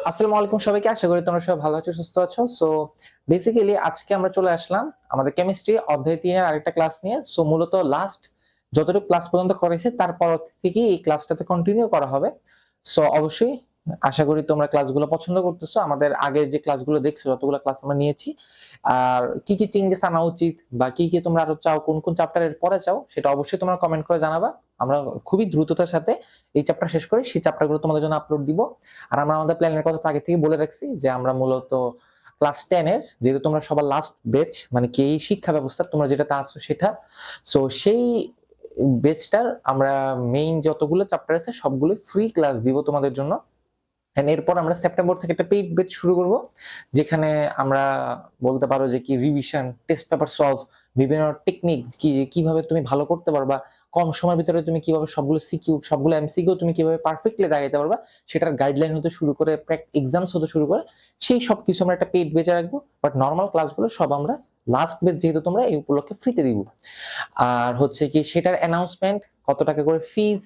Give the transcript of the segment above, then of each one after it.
আসসালামু আলাইকুম সবাইকে, আশা করি তোমরা সবাই ভালো আছো, সুস্থ আছো। সো বেসিক্যালি আজকে আমরা চলে আসলাম আমাদের কেমিস্ট্রি অধ্যায় 3 এর আরেকটা ক্লাস নিয়ে। সো মূলত লাস্ট যতটুকু ক্লাস পর্যন্ত করেছে তারপর থেকে এই ক্লাসটাতে কন্টিনিউ করা হবে। সো অবশ্যই আশা করি তোমরা ক্লাসগুলো পছন্দ করতেছো। আমাদের আগে যে ক্লাসগুলো দেখছো, যতগুলো ক্লাস আমরা নিয়েছি, আর কি কি চেঞ্জেস আনা উচিত বা কি কি তোমরা আরো চাও, কোন কোন চ্যাপ্টারের পরে চাও, সেটা অবশ্যই তোমরা কমেন্ট করে জানাবা। আমরা খুবই দ্রুততার সাথে এই চ্যাপ্টার শেষ করে সেই চ্যাপ্টারগুলো তোমাদের জন্য আপলোড দিব। আর আমরা আমাদের প্ল্যানের কথা তো আগে থেকে বলে রাখছি যে আমরা মূলত ক্লাস 10 এর, যেহেতু তোমরা সবার লাস্ট ব্যাচ, মানে কি এই শিক্ষা ব্যবস্থা তোমরা যেটাতে আসছো সেটা, সো সেই ব্যাচটার আমরা মেইন যতগুলো চ্যাপ্টার আছে সবগুলো ফ্রি ক্লাস দিব তোমাদের জন্য। এরপর আমরা সেপ্টেম্বর থেকে একটা পেইড ব্যাচ শুরু করব, যেখানে আমরা বলতে পারো যে কি রিভিশন, টেস্ট পেপার সলভ, বিভিন্ন টেকনিক কিভাবে তুমি ভালো করতে পারবা, কম সময়ের ভিতরে তুমি কিভাবে সবগুলো সিকিউ, সবগুলো এমসিকিউ তুমি কিভাবে পারফেক্টলি দাগাইতে পারবা, সেটার গাইডলাইন হতে শুরু করে এক্সামস হতে শুরু করে সেই সব কিছু আমরা একটা পেইড ব্যাচে রাখবো। বাট নর্মাল ক্লাসগুলো সব আমরা লাস্ট ব্যাচ যেহেতু তোমরা এই উপলক্ষে ফ্রিতে দিব। আর হচ্ছে কি সেটার অ্যানাউন্সমেন্ট, কত টাকা করে ফিজ,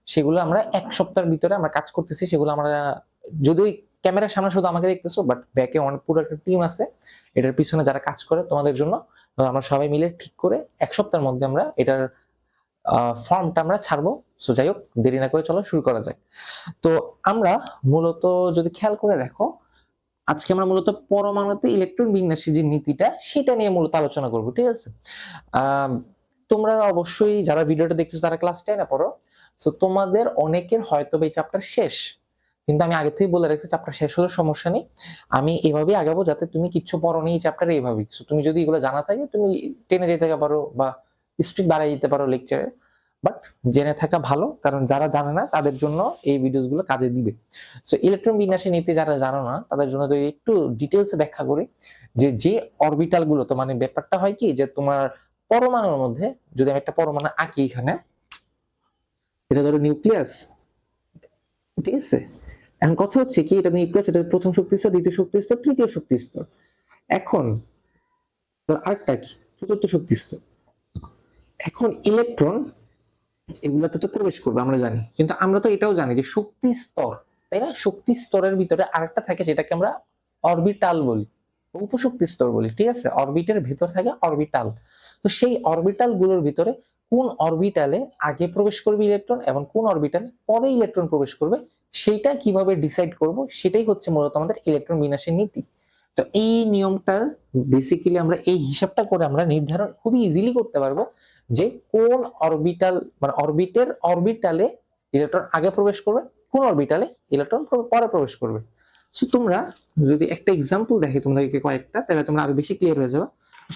সেগুলো আমরা এক সপ্তাহের ভিতরে আমরা কাজ করতেছি। সেগুলো আমরা, যদিও ক্যামেরার সামনে শুধু আমাকে দেখতেছো, বাট ব্যাকে অনেক পুরো একটা টিম আছে এটার পিছনে যারা কাজ করে তোমাদের জন্য। আমরা সবাই মিলে ঠিক করে এক সপ্তাহের মধ্যে আমরা এটার ফর্মটা আমরা ছাড়বো। সো যাই হোক, দেরি না করে চলো শুরু করা যায়। তো আমরা মূলত যদি খেয়াল করে দেখো, আজকে আমরা মূলত পরমাণুতে ইলেকট্রন বিন্যাসের যে নীতিটা সেটা নিয়ে মূলত আলোচনা করব, ঠিক আছে? তোমরা অবশ্যই যারা ভিডিওটা দেখতেছো তারা ক্লাস 10 এ পড়ো। সো তোমাদের অনেকের হয়তো এই চ্যাপ্টার শেষ, কিন্তু আমি আগে থেকে বলে রাখছি চ্যাপ্টার শেষ হলে সমস্যা নেই, আমি এভাবেই আগাবো যাতে তুমি কিচ্ছু পড়ো নি এই চ্যাপ্টারে এইভাবেই। সো তুমি যদি এগুলো জানা থাকে তুমি টেনে যেতে পারো বা স্পিড বাড়াই দিতে পারো লেকচারে, বাট জেনে থাকা ভালো, কারণ যারা জানে না তাদের জন্য এই ভিডিওগুলো কাজে দিবে। সো ইলেকট্রন বিন্যাসের নীতি যারা জানো না তাদের জন্য তো একটু ডিটেলসে ব্যাখ্যা করি যে অরবিটাল গুলো, তো মানে ব্যাপারটা হয় কি যে তোমার পরমাণুর মধ্যে যদি আমি একটা পরমাণু আঁকি, এখানে এটা ধরো নিউক্লিয়াস, ঠিক আছে? এখন কথা হচ্ছে কি, এটা নিউক্লিয়াস, এটা প্রথম শক্তি স্তর, দ্বিতীয় শক্তি স্তর, তৃতীয় শক্তি স্তর। এখন আরেকটা কি, চতুর্থ শক্তি স্তর। এখন ইলেকট্রন এগুলাতে তো প্রবেশ করবে আমরা জানি, কিন্তু আমরা তো এটাও জানি যে শক্তি স্তর, তাই না? শক্তি স্তরের ভিতরে আরেকটা থাকে যেটাকে আমরা অরবিটাল বলি, উপশক্তি স্তর বলি, ঠিক আছে? অরবিটের ভিতর থাকে অরবিটাল। তো সেই অরবিটাল গুলোর ভিতরে কোন অরবিটালে আগে প্রবেশ করবে ইলেকট্রন এবং কোন অরবিটালে পরে ইলেকট্রন প্রবেশ করবে, সেটা কিভাবে ডিসাইড করব, সেটাই হচ্ছে মূলত আমাদের ইলেকট্রন বিন্যাসের নীতি। তো এই নিয়মটা বেসিক্যালি আমরা এই হিসাবটা করে আমরা নির্ধারণ খুবই ইজিলি করতে পারবো যে কোন অরবিটাল, মানে অরবিটালে ইলেকট্রন আগে প্রবেশ করবে, কোন অরবিটালে ইলেকট্রন পরে প্রবেশ করবে। সো তোমরা যদি একটা এক্সাম্পল দেখে তোমাদেরকে কয়েকটা, তাহলে তোমরা আরো বেশি ক্লিয়ার হয়ে যাবে।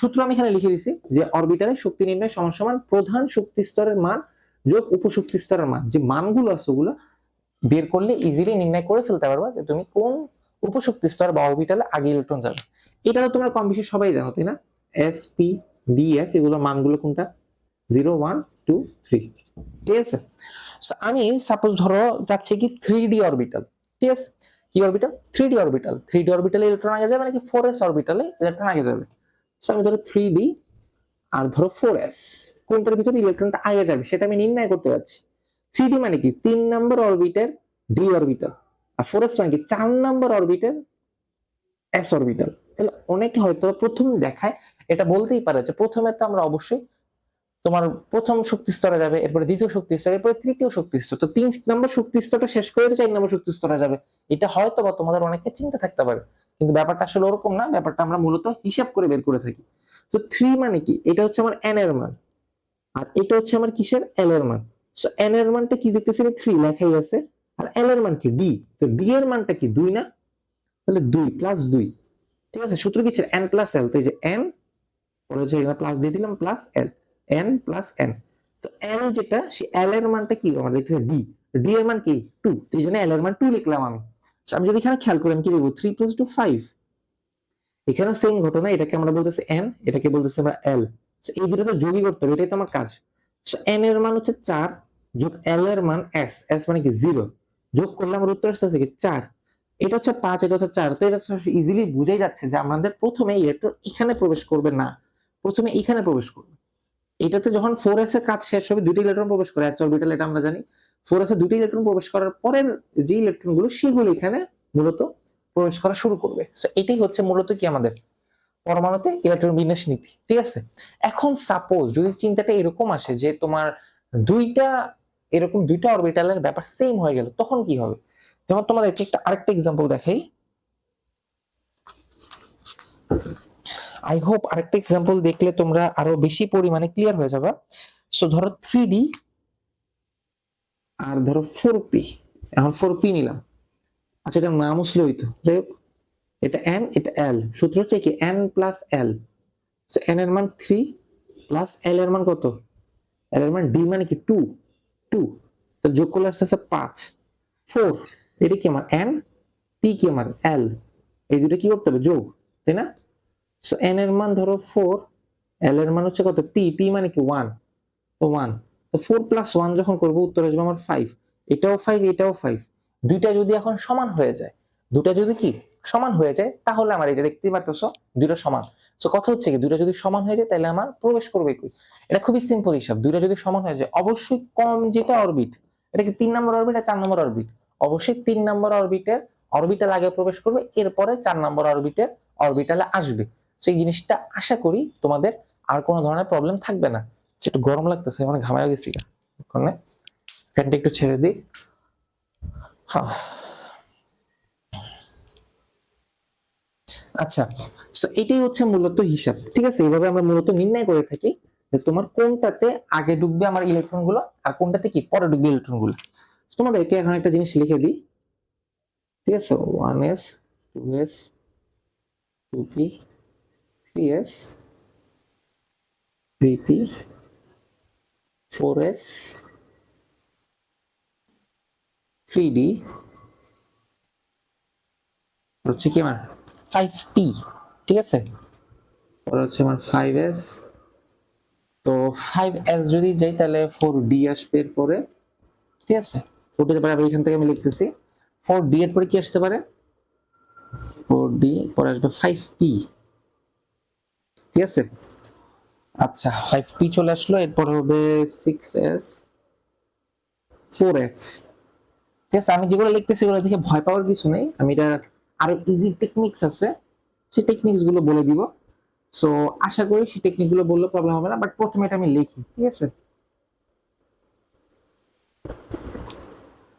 সূত্র আমি এখানে লিখে দিছি যে অরবিটালে শক্তি নির্ণয় সমান সমান প্রধান শক্তি স্তরের মান যোগ উপশক্তি স্তরের মান। যে মানগুলো আছে ওগুলো বের করলে ইজিলি নির্ণয় করে ফেলতে পারবা যে তুমি কোন উপশক্তি স্তর বা অরবিটালে আগে ইলেকট্রন যাবে। এটা তো তোমরা কম বেশি সবাই জানো, তাই না? এস পি ডি এফ, এগুলোর মানগুলো কোনটা? 0 1 2 3, ঠিক আছে? আমি সাপোজ ধরো যাচ্ছে কি 3D অরবিটাল, ঠিক আছে? কি orbital? 3D orbital. 3D অরবিটালে electron আগে যাবে নাকি 4s অরবিটালে ইলেকট্রন আগে যাবে? আমি ধরো 3D আর ধরো 4s, কোনটার ভিতরে ইলেকট্রনটা আগে যাবে সেটা আমি নির্ণয় করতে যাচ্ছি। 3D মানে কি 3 নম্বর অরবিটের ডি অরবিটাল, আর 4s মানে কি 4 নম্বর অরবিটের এস অরবিটাল। তাহলে অনেকে হয়তো প্রথম দেখায় এটা বলতেই পারে যে প্রথমে তো আমরা অবশ্যই তোমার প্রথম শক্তি স্তরে যাবে, এরপরে দ্বিতীয় শক্তি স্তর, এরপরে তৃতীয় শক্তি স্তর, তো 3 নম্বর শক্তি স্তরটা শেষ করে তো 4 নম্বর শক্তি স্তরে যাবে। এটা হয়তো বা তোমাদের অনেকে চিন্তা থাকতে পারে, কিন্তু ব্যাপারটা আসলে ওরকম না। ব্যাপারটা আমরা মূলত হিসাব করে বের করে থাকি। তো 3 মানে কি, এটা হচ্ছে আমার n এর মান, আর এটা হচ্ছে আমার কিসের, l এর মান। সো n এর মানটা কি দেখতেছি, 3 লেখাই আছে, আর l এর মান কি, d। তো d এর মানটা কি 2 না? তাহলে 2 প্লাস 2, ঠিক আছে? সূত্র কি ছিল n প্লাস l, তো এই যে n পরে হচ্ছে এখানে প্লাস দিয়ে দিলাম plus l, n plus n। তো n যেটা, সেই l এর মানটা কি আমরা দেখতে d, d এর মান কি 2, তো এই জন্য l এর মান 2 লিখলাম আমি। আমি যদি এখানে খেয়াল করি আমি কি লিখবো, 3 + 2 5। এখানেও সেম ঘটনা, এটাকে আমরা বলতেছি n, এটাকে বলতেছি আমরা l। এই দুটো তো যোগই করতে হবে, এটাই তো আমার কাজ। n এর মান হচ্ছে 4 যোগ l এর মান s, s মানে কি 0, যোগ করলে আমার উত্তর আসছে কি 4। এটা হচ্ছে 5, এটা হচ্ছে 4। তো এটা ইজিলি বুঝাই যাচ্ছে যে আমাদের প্রথমে ইলেকট্রন এখানে প্রবেশ করবে না, প্রথমে এখানে প্রবেশ করবে। এটাতে যখন 4s এর কাজ শেষ হবে, দুটো ইলেকট্রন প্রবেশ করে s অরবিটাল, এটা আমরা জানি। 4s এ দুটো ইলেকট্রন প্রবেশ করার পরের যে ইলেকট্রন গুলো সেগুলো এখানে মূলত প্রবেশ করা শুরু করবে। সো এটাই হচ্ছে মূলত কি আমাদের পরমাণুতে ইলেকট্রন বিন্যাস নীতি, ঠিক আছে। এখন সাপোজ যদি চিন্তাটা এরকম আসে যে তোমার দুইটা এরকম দুইটা অরবিটালের ব্যাপার সেম হয়ে গেল, তখন কি হবে? যেমন তোমাদেরকে একটা আরেকটা এক্সাম্পল দেখাই, আই হোপ আরেকটা এক্সাম্পল দেখলে তোমরা আরো বেশি পরিমাণে ক্লিয়ার হয়ে যাবে। সো ধরো 3D আর ধরো 4P, এখন 4P নিলাম, আচ্ছা এটার নাম আসলে হইতো, যাই হোক এটা n এটা l, সূত্র হচ্ছে কি n plus l। So n এর মান 3 প্লাস l এর মান কত? l এর মান d মানে কি 2, 2 তো যোগ করলে আসছে 5, 4 এটা কি আমার n, p কি আমার l, এই দুটো কি করতে হবে? যোগ, তাই না? সো n এর মান ধরো 4, l এর মান হচ্ছে কত? p, p মানে কি 1, তো 1, তো 4 প্লাস 1 যখন করবো উত্তর আসবে আমার 5, এটাও 5 এটাও 5। দুইটা যদি এখন সমান হয়ে যায়, দুটা যদি কি সমান হয়ে যায়, তাহলে আমার এই যে দেখতে পারতেছো দুটো সমান। সো কথা হচ্ছে কি দুটো যদি সমান হয়ে যায় তাহলে আমার প্রবেশ করবে কি? এটা খুবই সিম্পল হিসাব, দুটো যদি সমান হয়ে যায় অবশ্যই কম যেটা অরবিট, এটা কি 3 নম্বর অরবিট আর 4 নম্বর অরবিট, অবশ্যই 3 নম্বর অরবিটের অরবিটাল আগে প্রবেশ করবে, এরপরে 4 নম্বর অরবিটের অরবিটালে আসবে। সেই জিনিসটা আশা করি তোমাদের আর কোনো ধরনের প্রবলেম থাকবে না। একটু গরম লাগতেছে, মানে ঘামায় গেছি, ওখানে ফ্যানটা একটু ছেড়ে দিই। আচ্ছা, সো এটাই হচ্ছে মূলত হিসাব, ঠিক আছে। এইভাবে আমরা মূলত নির্ণয় করে থাকি যে তোমার কোনটাতে আগে ঢুকবে আমার ইলেকট্রন গুলো আর কোনটাতে কি পরে ঢুকবে ইলেকট্রন গুলো। তোমাদেরকে এখন একটা জিনিস লিখে দিই, ঠিক আছে, 1s 2s 2p 3s 3p 4s 3d হচ্ছে কি আমার 5p, ঠিক আছে। পরে হচ্ছে আমার 5s, তো 5s যদি যাই তাহলে 4d আসবে এরপরে, ঠিক আছে। 4d এর পরে আবার এখান থেকে আমি লিখতেছি 4d এর পরে কি আসতে পারে? 4d পরে আসবে 5p, ঠিক আছে। আচ্ছা 5p চলে আসলো, এরপর হবে 6s 4f, ঠিক আছে। আমি যেগুলো লিখতেছি এগুলো দেখে ভয় পাওয়ার কিছু নেই, আমি এটা আরো ইজি টেকনিক্স আছে সেই টেকনিক্স গুলো বলে দিব। সো আশা করি সেই টেকনিক গুলো বললে প্রবলেম হবে না, বাট প্রথমে এটা আমি লিখি, ঠিক আছে।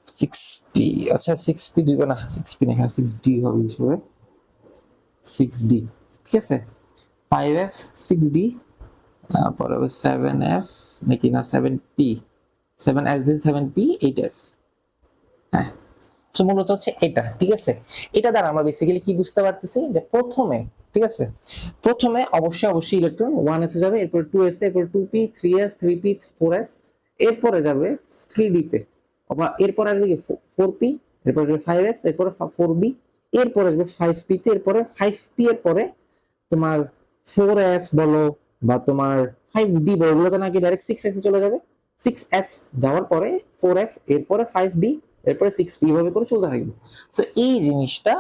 6p, আচ্ছা 6p দিবে না, 6p না, এখানে 6d হবে হিসেবে, 6d, ঠিক আছে। 5f 6d, তারপরে হবে 7f নাকি না 7p, 7s দিন 7p 8s, হ্যাঁ। তো মূলত হচ্ছে এটা, ঠিক আছে। এটা দ্বারা আমরা বেসিক্যালি কি বুঝতে পারতেছি যে প্রথমে, ঠিক আছে, প্রথমে অবশ্যই অবশ্যই ইলেকট্রন 1s এ যাবে, এরপর 2s এরপর 2p 3s 3p 4s, এরপরে যাবে 3d তে, অথবা এরপর আসবে কি 4p, এরপর আসবে 5s, এরপর 4b, এরপর আসবে 5p তে, এরপরে 5p এর পরে তোমার 4s বলো বা তোমার 5d বলো, ওগুলোতে নাকি ডাইরেক্ট 6s এ চলে যাবে, 6s যাওয়ার পরে 4f, এরপরে 5d, এরপরে 6p, এভাবে করে চলতে থাকবে। সো এই জিনিসটা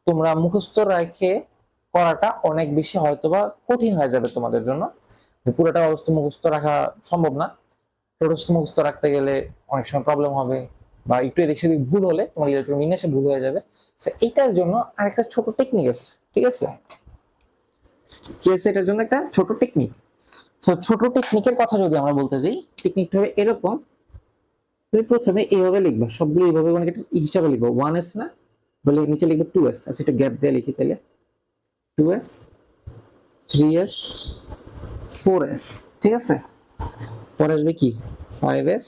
তোমরা মুখস্থ রেখে করাটা অনেক বেশি হয়তোবা কঠিন হয়ে যাবে তোমাদের জন্য, পুরোটা অবস্থা মুখস্থ রাখা সম্ভব না। টোটস্থ মুখস্থ রাখতে গেলে অনেক সময় প্রবলেম হবে, বা একটু এদিক সেদিক ভুল হলে তোমার ইলেকট্রন বিন্যাসে ভুল হয়ে যাবে। সো এইটার জন্য আরেকটা ছোট টেকনিক আছে, ঠিক আছে, কি আছে এটার জন্য একটা ছোট টেকনিক। সো ছোট টেকনিকের কথা যদি আমরা বলতে যাই, টেকনিকটা হবে এরকম, তুমি প্রথমে এইভাবে লিখবা, সবগুলো এইভাবে মানে হিসাবে লিখবো, 1s না বলে নিচে লিখবো 2s, আচ্ছা একটু গ্যাপ দিয়ে লিখি তাহলে, 2s 3s 4s, ঠিক আছে। পরে আসবে কি 5s,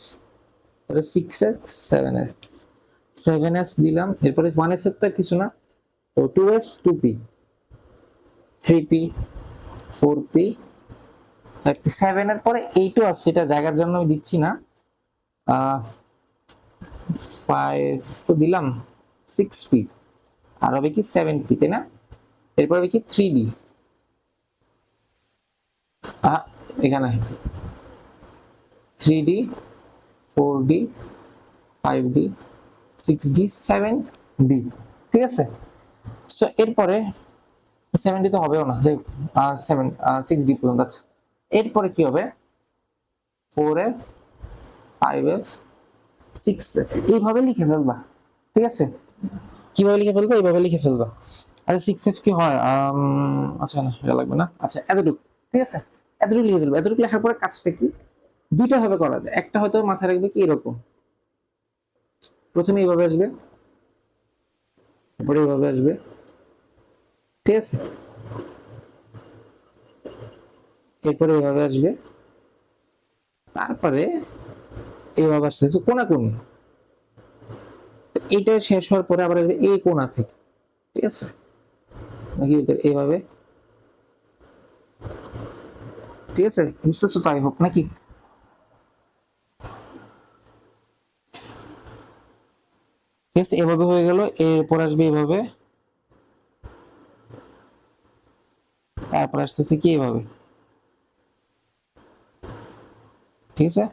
পরে 6s 7s, 7s দিলাম, এরপরে 1s এর তো আর কিছু না, তো 2s 2p 3p 4p 7 এর পরে 8ও আছে, এটা জায়গার জন্য আমি দিচ্ছি না, 5 তো দিলাম, 6p, আর হবে কি 7p, তাই না। এরপর হবে কি 3d, এখানে 3d 4d 5d 6d 7d, ঠিক আছে। সো এরপরে 7d তো হবেও না, 6d পর্যন্ত, আচ্ছা। এরপরে কি হবে 4f 5f 6f, এইভাবে লিখে ফেলবা, ঠিক আছে। কিভাবে লিখে ফেলবো, এইভাবে লিখে ফেলবো। আচ্ছা 6f কি হয়, আচ্ছা না এটা লাগবে না, আচ্ছা এতটুকু, ঠিক আছে, এতটুকু লিখে ফেলবো। এতটুকু লেখার পরে কাজটা কি, দুইটা ভাবে করা যায়। একটা হয়তো মাথায় রাখবে কি এরকম, প্রথমে এইভাবে আসবে, তারপরে এইভাবে আসবে, ঠিক আছে, এরপরে এইভাবে আসবে, তারপরে এইভাবে আসছে কোনাকুনি। এইটা শেষ হওয়ার পরে আবার আসবে এই কোণা থেকে, ঠিক আছে, নাকি এইভাবে, ঠিক আছে, বুঝতেছো? তাই হোক নাকি? ঠিক আছে, এভাবে হয়ে গেল। এরপর আসবে এভাবে, তারপর আসতেছে কি এভাবে, ঠিক আছে।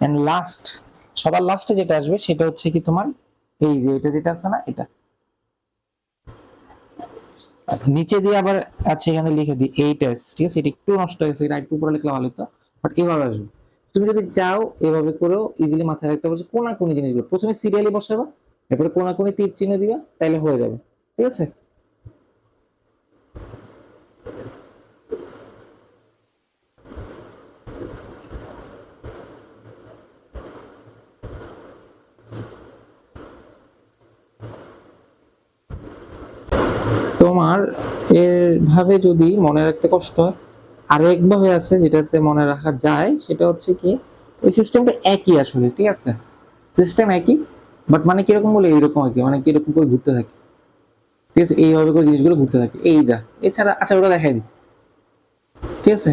এন্ড লাস্ট, সবার লাস্টে যেটা আসবে সেটা হচ্ছে কি তোমার এই যে এটা যেটা আছে না, এটা নিচে দিয়ে আবার, আচ্ছা এখানে লিখে দিই 8s, ঠিক আছে, এটা একটু নষ্ট হয়েছে, এটা একটু উপরে লিখলে ভালো হতো, বাট এভাবে আসবে। তুমি যদি চাও এভাবে করেও ইজিলি মাথায় রাখতে পারছো কোনাকুনি জিনিসগুলো, প্রথমে সিরিয়ালি বসাবা, এরপরে কোনাকুনি তীর চিহ্ন দিবা, তাইলে হয়ে যাবে, ঠিক আছে। তোমার এর ভাবে যদি মনে রাখতে কষ্ট হয়, আরেকভাবে আছে যেটাতে মনে রাখা যায়, সেটা হচ্ছে কি ওই সিস্টেমটা একই আসলে, ঠিক আছে, সিস্টেম একই, বাট মানে কিরকম বলে এইরকম আর কি, মানে কিরকম করে ঘুরতে থাকে, ঠিক আছে, এইভাবে করে জিনিসগুলো ঘুরতে থাকে, এই যা। এছাড়া আচ্ছা ওটা দেখাই দিই, ঠিক আছে,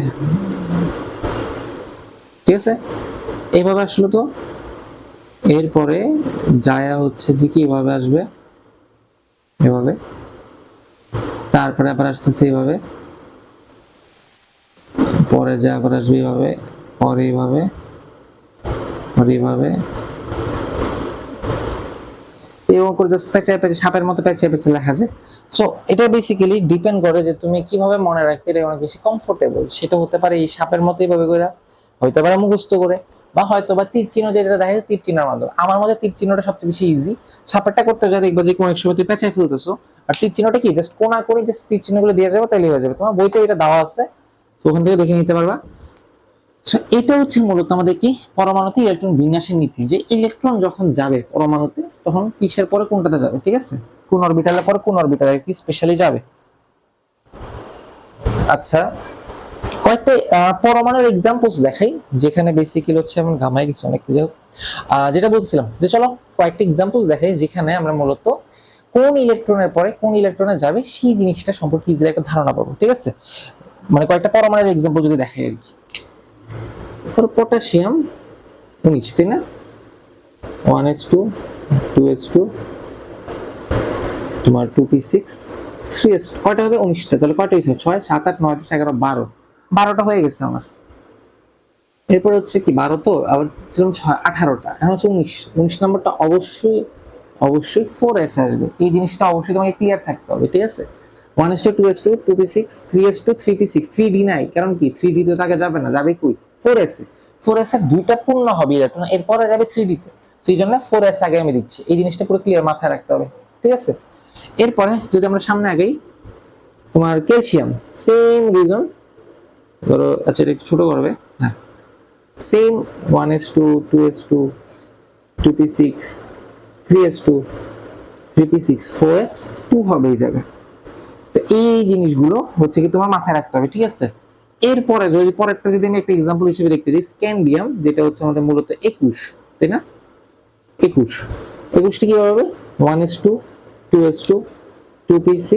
ঠিক আছে, এইভাবে আসলো তো, এরপরে যায়া হচ্ছে যে কি এভাবে আসবে, এভাবে, তারপরে আবার আসতেছে এইভাবে, পরে যা আবার আসবে এইভাবে, পরে এইভাবে, পরে এইভাবে, এরকম করে জাস্ট পেঁচায় পেঁচে সাপের মতো পেঁচিয়ে পেঁচিয়ে লেখা যায়। সো এটা বেসিক্যালি ডিপেন্ড করে যে তুমি কিভাবে মনে রাখতে অনেক বেশি কমফোর্টেবল। সেটা হতে পারে এই সাপের মতো এইভাবে করে, হয়তো পারে মুখস্থ করে, বা হয়তো বা তীর চিহ্ন যেটা দেখা যায় তীর চিহ্নের মাধ্যমে। আমার মধ্যে তীর চিহ্নটা সবচেয়ে বেশি ইজি। সাপেরটা করতে যা দেখবা যে কোনো এক সময় তুই পেঁচায় ফেলতেছো, আর তীর চিহ্নটা কি জাস্ট কোনা করে জাস্ট তীর চিহ্নগুলো দিয়ে যাবে, তাহলে হয়ে যাবে। তোমার বইতে এটা দেওয়া আছে, ওখান থেকে দেখে নিতে পারবা। এটা হচ্ছে মূলত আমাদের কি পরমাণুতে ইলেকট্রন বিন্যাসের নীতি, যে ইলেকট্রন যখন যাবে পরমাণুতে তখন কিসের পরে কোনটাতে যাবে, ঠিক আছে, কোন অরবিটালের পরে কোন অরবিটালে কি স্পেশালি যাবে। আচ্ছা কয়েকটা পরমাণুর এক্সাম্পলস দেখাই, যেখানে বেসিক্যালি হচ্ছে এমন গামায় কিছু অনেক কিছু। যেটা বলছিলাম যে চলো কয়েকটা এক্সাম্পলস দেখাই, যেখানে আমরা মূলত কোন ইলেকট্রনের পরে কোন ইলেকট্রনে যাবে সেই জিনিসটা সম্পর্কে ইজিলি একটা ধারণা পাবো, ঠিক আছে। মানে কয়েকটা পরমাণুর এক্সাম্পল যদি দেখাই আর কি। পটাশিয়াম 19, তাই না, 1s2 2s2 তোমার 2p6 3s2, কয়টা হবে 19টা, তাহলে কয়টা হয়েছে 6 7 8 9 10 11 12, 12টা হয়ে গেছে আমার। এরপর হচ্ছে কি 12 তো আবার 6 18টা, এখন হচ্ছে 19 নম্বরটা অবশ্যই অবশ্যই 4s আসবে, এই জিনিসটা অবশ্যই তোমাকে ক্লিয়ার থাকতে হবে, ঠিক আছে। 1s2 2s2 2p6 3s2 3p6 3d নাই, কারণ কি 3d তো তাকে যাবে না, যাবে কই 4s এ। 4s এর দুইটা পূর্ণ হবে ইলেকট্রন, এরপরে যাবে 3d তে, সেই জন্য 4s আগে আমি দিচ্ছি, এই জিনিসটা পুরো ক্লিয়ার মাথায় রাখতে হবে, ঠিক আছে। এরপরে যদি আমরা সামনে আগাই, তোমার ক্যালসিয়াম সেম রিজন, ধরো আচ্ছা এটা একটু ছোট করবে, হ্যাঁ same 1s2 2s2 2p6 3s2 3p6 4s2 হবে এই জায়গায়। তো এই জিনিসগুলো হচ্ছে কি তোমার মাথায় রাখতে হবে, ঠিক আছে। এরপরে যদি পরেরটা যদি আমি একটা এক্সাম্পল হিসেবে দেখতে যাই, স্ক্যান্ডিয়াম যেটা হচ্ছে আমাদের মূলত 21, তাই না, 21, 21টি কিভাবে হবে 1s2 2s2 2p6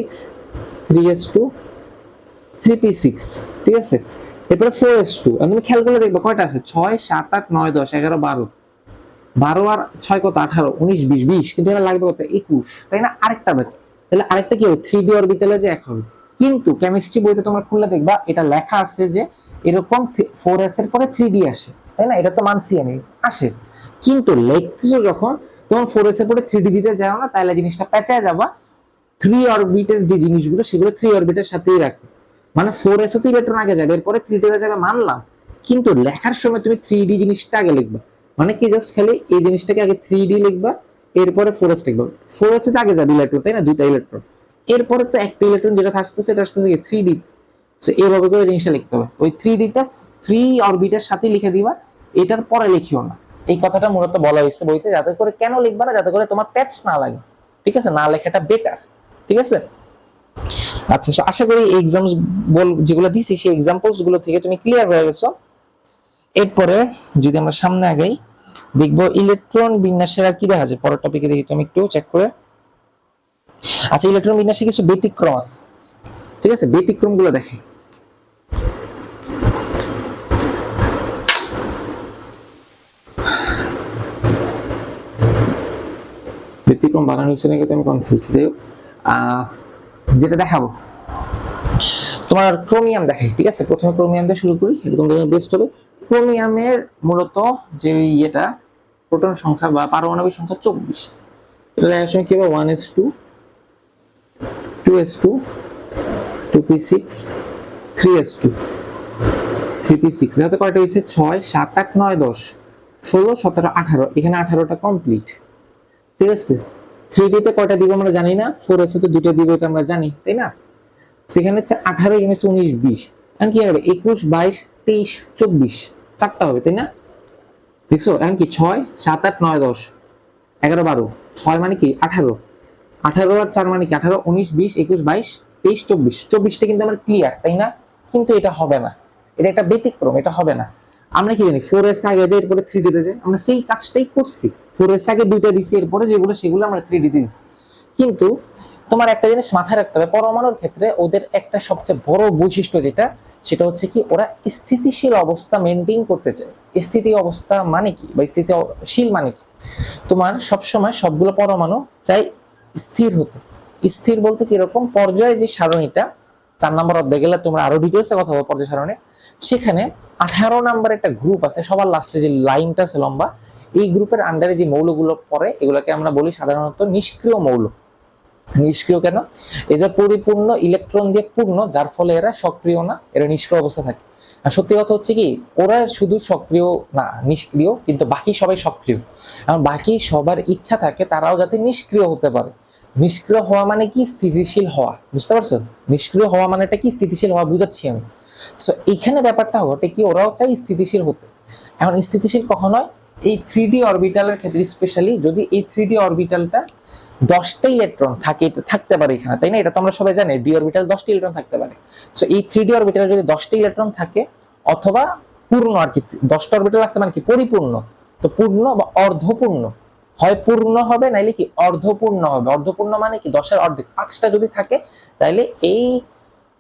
3s2 3p6 ঠিক আছে। এরপরে 4s2, তুমি খেয়াল করে দেখবে কয়টা আছে 6 7 8 9 10 11 12, 12 আর 6 কত 18 19 20 20, কিন্তু এটা লাগবে কত 21, তাই না। আরেকটা বাকি, তাহলে আরেকটা কি হবে 3d অরবিটালে যে এক হবে। কিন্তু কেমিস্ট্রি বইতে তোমরা খুললে দেখবা এটা লেখা আছে যে এরকম 4s এর পরে 3d আসে, তাই না, এটা তো মানছি আমি আসে। কিন্তু লিখছো যখন তখন 4s এর পরে 3d দিতে যাও না, তাহলে জিনিসটা পেঁচায় যাবা। 3 অরবিটের যে জিনিসগুলো সেগুলো 3 অরবিটের সাথেই রাখো, মানে 4s এ তো ইলেকট্রন আগে যাবে, এরপরে 3d তে যাবে মানলাম, কিন্তু লেখার সময় তুমি 3d জিনিসটা আগে লিখবা। মানে কি জাস্ট খালি এই জিনিসটাকে আগে 3d লিখবা, এরপরে 4s লিখবো। 4s এর আগে যাবে ইলেকট্রন, তাই না, দুইটা ইলেকট্রন। এরপরে তো একটা ইলেকট্রন যেটা আসতেছে সেটা আসতেছে কি 3d। সো এইভাবে করে জিনিসটা লিখতে হবে। ওই 3d টা 3 অরবিটের সাথে লিখে দিবা, এটার পরে লিখিও না। এই কথাটা মূলত বলা হয়েছে বইতে, যাতে করে কেন লিখবা না, যাতে করে তোমার প্যাচ না লাগে, ঠিক আছে, না লেখাটা বেটার, ঠিক আছে। আচ্ছা, আশা করি এই এক্সাম্পলস যেগুলো দিছি সেই এক্সাম্পলস গুলো থেকে তুমি ক্লিয়ার হয়ে গেছো। এরপরে যদি আমরা সামনে আগাই, দেখবো ইলেকট্রন বিন্যাসের আর কি দেখা যায় পরের টপিকে, দেখি তুমি একটু চেক করে। আচ্ছা, ইলেকট্রন বিন্যাসে কিছু ব্যতিক্রম আছে, ঠিক আছে, ব্যতিক্রম গুলো দেখে। ব্যতিক্রম বানানো হয়েছে নাকি আমি কনফিউজ। যেটা দেখাবো তোমার ক্রোমিয়াম দেখাই, ঠিক আছে। প্রথমে ক্রোমিয়াম দিয়ে শুরু করি, এটা তোমাদের বেস্ট হবে। ক্রোমিয়ামের মূলত যে ইয়েটা প্রোটন সংখ্যা বা পারমাণবিক সংখ্যা 24। এটা লেখার সময় কি হবে 1s2 2s2 2p6 3s2 3p6। যাতে কয়টা হয়েছে 6 7 8 9 10 16 17 18, এখানে 18টা কমপ্লিট, ঠিক আছে। 3d তে কয়টা দিব আমরা জানি না, 4s এ তো দুটো দিব এটা আমরা জানি, তাই না। সেখানে হচ্ছে 18, এখানে হচ্ছে 19 20, এখন কি হবে 21 22 23 24, চারটা হবে, তাই না। দেখছো এখন কি 6 7 8 9 10 11 12, 6 মানে কি 18, 18 আর 4 মানে কি 18 19 20 21 22 23 24, 24টা কিন্তু আমার ক্লিয়ার, তাই না। কিন্তু এটা হবে না, এটা একটা ব্যতিক্রম, এটা হবে না। আমরা কি জানি 4s আগে যাই এরপরে 3d তে যাই, আমরা সেই কাজটাই করছি। 4s আগে দুইটা দিছি, এরপরে যেগুলো সেগুলো আমরা 3d তে দিছি। কিন্তু তোমার একটা জিনিস মাথায় রাখতে হবে, পরমাণুর ক্ষেত্রে ওদের একটা সবচেয়ে বড় বৈশিষ্ট্য যেটা, সেটা হচ্ছে কি ওরা স্থিতিশীল অবস্থা মেনটেন করতে চায়। স্থিতি অবস্থা মানে কি, বা স্থিতিশীল মানে কি, তোমার সবসময় সবগুলো পরমাণু চাই স্থির হতে। স্থির বলতে কিরকম, পর্যায়ে যে সারণীটা 4 নম্বর অধ্যায়ে গেলে তোমরা আরো ডিটেলসে কথা বলবো পর্যায় সারণী, সেখানে 18 নাম্বার একটা গ্রুপ আছে, সবার লাস্টে যে লাইনটা আছে লম্বা, এই গ্রুপের আন্ডারে যে মৌলগুলো পড়ে এগুলোকে আমরা বলি সাধারণত নিষ্ক্রিয় মৌল। নিষ্ক্রিয় কেন, এদের পরিপূর্ণ ইলেকট্রন দিয়ে পূর্ণ, যার ফলে এরা সক্রিয় না, এরা নিষ্ক্রিয় অবস্থা থাকে। আর সত্যি কথা হচ্ছে কি, ওরা শুধু সক্রিয় না, নিষ্ক্রিয়, কিন্তু বাকি সবাই সক্রিয়। আর বাকি সবার ইচ্ছা থাকে তারাও যাতে নিষ্ক্রিয় হতে পারে। নিষ্ক্রিয় হওয়া মানে কি, স্থিতিশীল হওয়া, বুঝতে পারছো। নিষ্ক্রিয় হওয়া মানেটা কি, স্থিতিশীল হওয়া বুঝাচ্ছি আমি। সো এখানে ব্যাপারটা ঘটে কি, ওরাও চাই স্থিতিশীল হতে। এখন স্থিতিশীল কখন হয়, এই 3d অরবিটালের ক্ষেত্রে স্পেশালি, যদি এই 3d অরবিটালটা 10টা ইলেকট্রন থাকে, এটা থাকতে পারে এখানে, তাই না, এটা তো আমরা সবাই জানি ডি অরবিটাল 10টা ইলেকট্রন থাকতে পারে। সো এই 3d অরবিটালে যদি 10টা ইলেকট্রন থাকে, অথবা পূর্ণ আর কি, 10টা অরবিটাল আছে মানে কি পরিপূর্ণ, তো পূর্ণ বা অর্ধপূর্ণ, হয় পূর্ণ হবে নাইলে কি অর্ধপূর্ণ হবে। অর্ধপূর্ণ মানে কি 10-এর অর্ধেক, 5টা যদি থাকে, তাহলে এই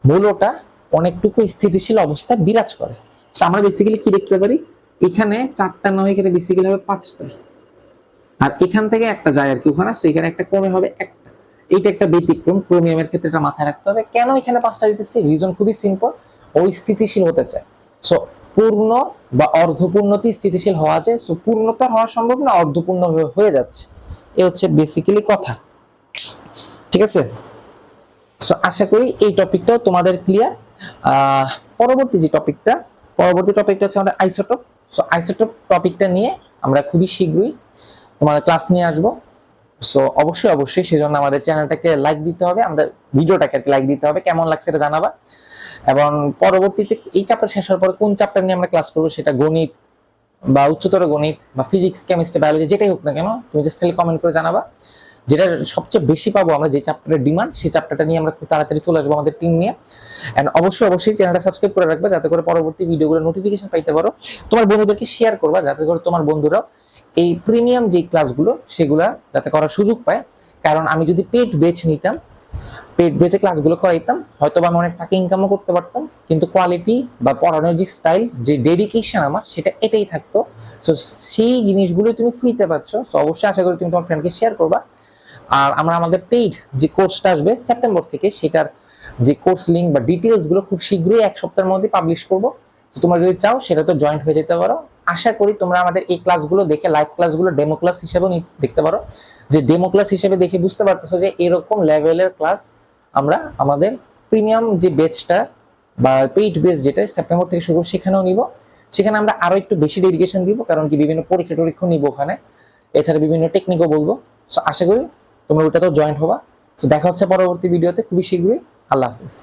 মৌলটা অনেকটুকু স্থিতিশীল অবস্থায় বিরাজ করে। আমরা বেসিক্যালি কি দেখতে পারি, এখানে 4টা নয়, এখানে বেসিক্যালি হবে 5টা, আর এখান থেকে একটা যায় আর কি ওখানে, সেখানে একটা কমে হবে একটা। এইটা একটা ব্যতিক্রম, ক্রোমিয়ামের ক্ষেত্রে এটা মাথায় রাখতে হবে। কেন এখানে 5টা দিতেছি, রিজন খুবই সিম্পল, ওই স্থিতিশীল হতে চায়। সো পূর্ণ বা অর্ধপূর্ণতে স্থিতিশীল হওয়া যায়, সো পূর্ণতা হওয়া সম্ভব না, অর্ধপূর্ণ হয়ে যাচ্ছে, এ হচ্ছে বেসিক্যালি কথা, ঠিক আছে। সো আশা করি এই টপিকটাও তোমাদের ক্লিয়ার। পরবর্তী টপিকটা হচ্ছে আমাদের আইসোটোপ। সো আইসোটোপ টপিকটা নিয়ে আমরা খুবই শীঘ্রই তোমাদের ক্লাস নিয়ে আসবো। সো অবশ্যই সেজন্য আমাদের চ্যানেলটাকে লাইক দিতে হবে, আমাদের ভিডিওটাকে লাইক দিতে হবে, কেমন লাগছে এটা জানাবা। এবং পরবর্তীতে এই চ্যাপ্টার শেষ হওয়ার পরে কোন চ্যাপ্টার নিয়ে আমরা ক্লাস করবো, সেটা গণিত বা উচ্চতর গণিত বা ফিজিক্স কেমিস্ট্রি বায়োলজি যেটাই হোক না কেন, তুমি জাস্ট খালি কমেন্ট করে জানাবা। যেটা সবচেয়ে বেশি পাবো আমরা, যে চ্যাপ্টারের ডিমান্ড, সেই চ্যাপ্টারটা নিয়ে আমরা খুব তাড়াতাড়ি চলে আসবো আমাদের টিম নিয়ে। এন্ড অবশ্যই চ্যানেলটা সাবস্ক্রাইব করে রাখবে, যাতে করে পরবর্তী ভিডিওগুলোর নোটিফিকেশন পাইতে পারো। তোমার বন্ধুদেরকে শেয়ার করবা, যাতে করে তোমার বন্ধুরাও এই প্রিমিয়াম যে ক্লাসগুলো সেগুলা যাতে করার সুযোগ পায়। কারণ আমি যদি পেড বেচ নিতাম, পেড বেচে ক্লাসগুলো করাইতাম, হয়তো বা আমি অনেক টাকা ইনকামও করতে পারতাম, কিন্তু কোয়ালিটি বা পড়ানোর যে স্টাইল, যে ডেডিকেশন আমার, সেটা এটাই থাকতো। সো সেই জিনিসগুলো তুমি ফ্রিতে পাচ্ছ। সো অবশ্যই আশা করি তুমি তোমার ফ্রেন্ডকে শেয়ার করবা। আর আমরা আমাদের পেইড যে কোর্সটা আসবে সেপ্টেম্বর থেকে, সেটার যে কোর্স লিঙ্ক বা ডিটেলস গুলো খুব শীঘ্রই 1 সপ্তাহের মধ্যে পাবলিশ করবো। তো তোমরা যদি চাও সেটা তো জয়েন্ট হয়ে যেতে পারো। আশা করি তোমরা আমাদের এই ক্লাসগুলো দেখে, লাইভ ক্লাসগুলো ডেমো ক্লাস হিসেবেও দেখতে পারো, যে ডেমো ক্লাস হিসেবে দেখে বুঝতে পারতেছো যে এরকম লেভেলের ক্লাস আমরা আমাদের প্রিমিয়াম যে বেচটা বা পেইড বেচ যেটা সেপ্টেম্বর থেকে শুরু, সেখানেও নিব। সেখানে আমরা আরো একটু বেশি ডেডিকেশন দিব, কারণ কি বিভিন্ন পরীক্ষা নিব ওখানে। এছাড়া বিভিন্ন টেকনিকও বলবো। সো আশা করি তোমরা ওটাতেও জয়েন্ট হবা। সো দেখা হচ্ছে পরবর্তী ভিডিওতে খুবই শীঘ্রই। আল্লাহ হাফিজ।